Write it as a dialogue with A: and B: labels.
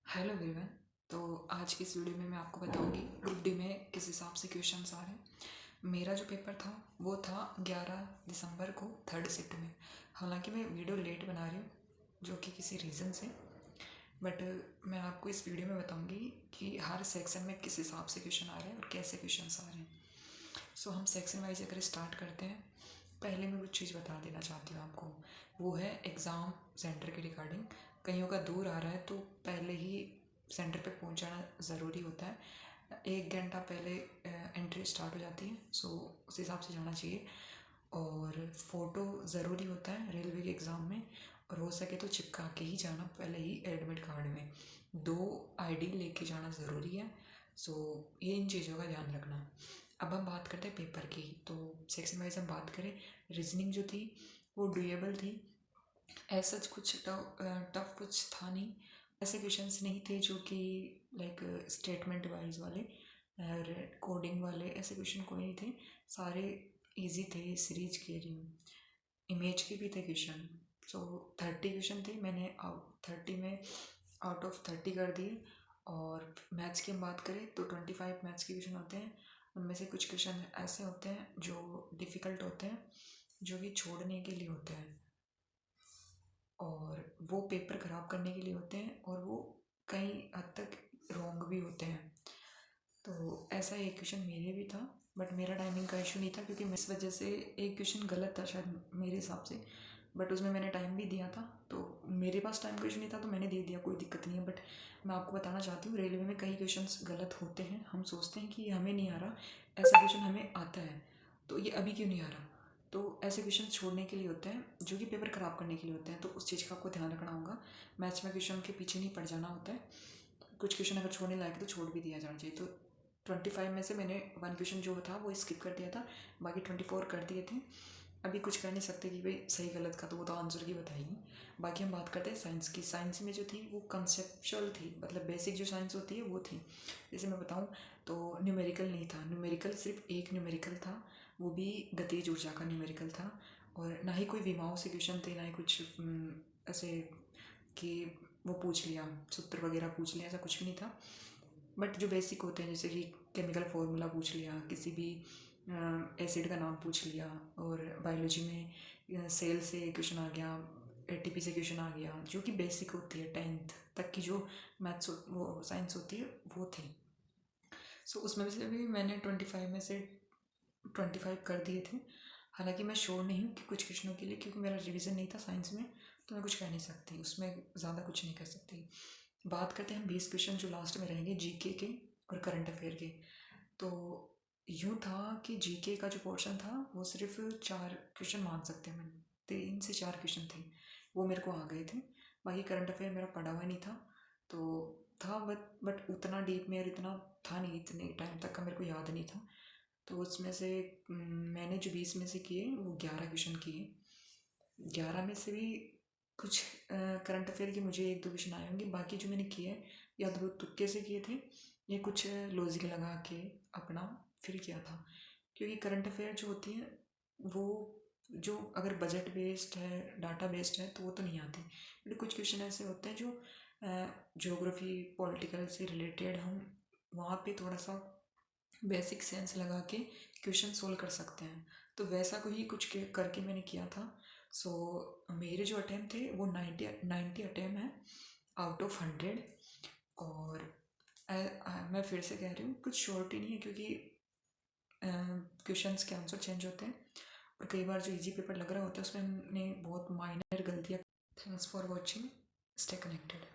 A: Hello everyone. तो आज की इस वीडियो में मैं आपको बताऊंगी ग्रुप डी में किस हिसाब से क्वेश्चंस आ रहे हैं। मेरा जो पेपर था वो था 11 दिसंबर को थर्ड शिफ्ट में। हालांकि मैं वीडियो लेट बना रही हूँ जो कि किसी रीज़न से, बट मैं आपको इस वीडियो में बताऊंगी कि हर सेक्शन में किस हिसाब से क्वेश्चन आ रहे हैं और कैसे क्वेश्चंस आ रहे हैं। सो हम सेक्शन वाइज अगर स्टार्ट करते हैं, पहले मैं कुछ चीज़ बता देना चाहती हूँ आपको, वो है एग्ज़ाम सेंटर के रिगार्डिंग। कईयों का दूर आ रहा है तो पहले ही सेंटर पे पहुंचाना ज़रूरी होता है। 1 घंटा पहले एंट्री स्टार्ट हो जाती है, सो उस हिसाब से जाना चाहिए। और फ़ोटो ज़रूरी होता है रेलवे के एग्ज़ाम में, और हो सके तो चिपका के ही जाना पहले ही एडमिट कार्ड में। 2 आईडी लेके जाना ज़रूरी है। सो ये इन चीज़ों का ध्यान रखना। अब हम बात करते हैं पेपर की। तो सेक्शन वाइज हम बात करें, रीजनिंग जो थी वो डुएबल थी। ऐसा कुछ टफ कुछ था नहीं। ऐसे क्वेश्चंस नहीं थे जो कि लाइक स्टेटमेंट वाइज वाले और कोडिंग वाले, ऐसे क्वेश्चन कोई नहीं थे। सारे इजी थे। सीरीज के रही हूँ, इमेज के भी थे क्वेश्चन। सो 30 क्वेश्चन थे, मैंने 30 में आउट ऑफ 30 कर दिए। और मैथ्स की हम बात करें तो 25 मैथ्स के क्वेश्चन होते हैं। उनमें से कुछ क्वेश्चन ऐसे होते हैं जो डिफ़िकल्ट होते हैं, जो कि छोड़ने के लिए होते हैं और वो पेपर ख़राब करने के लिए होते हैं, और वो कई हद तक रॉन्ग भी होते हैं। तो ऐसा एक क्वेश्चन मेरे भी था, बट मेरा टाइमिंग का इशू नहीं था क्योंकि मैं इस वजह से एक क्वेश्चन गलत था शायद मेरे हिसाब से, बट उसमें मैंने टाइम भी दिया था। तो मेरे पास टाइम का इशू नहीं था तो मैंने दे दिया, कोई दिक्कत नहीं है। बट मैं आपको बताना चाहती हूँ, रेलवे में कई क्वेश्चंस गलत होते हैं। हम सोचते हैं कि ये हमें नहीं आ रहा, ऐसा क्वेश्चन हमें आता है तो ये अभी क्यों नहीं आ रहा। तो ऐसे क्वेश्चन छोड़ने के लिए होते हैं जो कि पेपर ख़राब करने के लिए होते हैं, तो उस चीज़ का आपको ध्यान रखना होगा। मैथ्स में क्वेश्चन के पीछे नहीं पड़ जाना होता है। कुछ क्वेश्चन अगर छोड़ने लायक है तो छोड़ भी दिया जाना चाहिए। तो 25 में से मैंने 1 क्वेश्चन जो था वो स्किप कर दिया था, बाकी 24 कर दिए थे। अभी कुछ कह नहीं सकते कि भाई सही गलत का, तो वो तो आंसर की बताएगी। बाकी हम बात करते हैं साइंस की। साइंस में जो थी वो कंसेप्चुअल थी, मतलब बेसिक जो साइंस होती है वो थी। जैसे मैं बताऊं तो न्यूमेरिकल नहीं था, न्यूमेरिकल सिर्फ एक न्यूमेरिकल था, वो भी गतिज ऊर्जा का न्यूमेरिकल था। और ना ही कोई विमाओं से क्वेश्चन थे, ना ही कुछ ऐसे कि वो पूछ लिया सूत्र वगैरह पूछ लिया, ऐसा कुछ भी नहीं था। बट जो बेसिक होते हैं जैसे कि केमिकल फार्मूला पूछ लिया, किसी भी एसिड का नाम पूछ लिया, और बायोलॉजी में सेल से क्वेश्चन आ गया, एटीपी से क्वेश्चन आ गया, जो कि बेसिक होती है 10th तक की जो मैथ्स वो साइंस होती है वो थी। सो उसमें से भी मैंने 25 में से 25 कर दिए थे। हालांकि मैं श्योर नहीं हूँ कि कुछ क्वेश्चनों के लिए, क्योंकि मेरा रिवीजन नहीं था साइंस में, तो मैं कुछ कह नहीं सकती, उसमें ज़्यादा कुछ नहीं कर सकती। बात करते हैं हम 20 क्वेश्चन जो लास्ट में रहेंगे जीके के और करंट अफेयर के। तो यूँ था कि जीके का जो पोर्शन था वो सिर्फ 4 क्वेश्चन मान सकते हैं, मैं 3 से 4 क्वेश्चन थे वो मेरे को आ गए थे। बाकी करंट अफेयर मेरा पढ़ा हुआ नहीं था, तो था बट उतना डीप में और इतना था नहीं, इतने टाइम तक का मेरे को याद नहीं था। तो उसमें से मैंने जो 20 में से किए वो 11 क्वेश्चन किए। 11 में से भी कुछ करंट अफेयर के मुझे 1-2 क्वेश्चन आए होंगे, बाकी जो मैंने किए या तो वो तुक्के से किए थे या कुछ लॉजिक लगा के अपना फिर किया था। क्योंकि करंट अफेयर जो होती है वो जो अगर बजट बेस्ड है, डाटा बेस्ड है, तो वो तो नहीं आती। बट कुछ क्वेश्चन ऐसे होते हैं जो ज्योग्राफी पॉलिटिकल से रिलेटेड, हम वहाँ पे थोड़ा सा बेसिक सेंस लगा के क्वेश्चन सोल्व कर सकते हैं। तो वैसा कोई कुछ करके मैंने किया था। सो मेरे जो अटैम्प्ट थे वो 90 अटैम्प्ट है आउट ऑफ 100। और मैं फिर से कह रही हूँ कुछ श्योरिटी नहीं है, क्योंकि क्वेश्चंस के आंसर चेंज होते हैं, और कई बार जो इजी पेपर लग रहा होता है उसमें हमने बहुत माइनर गलतियाँ। Thanks for watching, stay connected.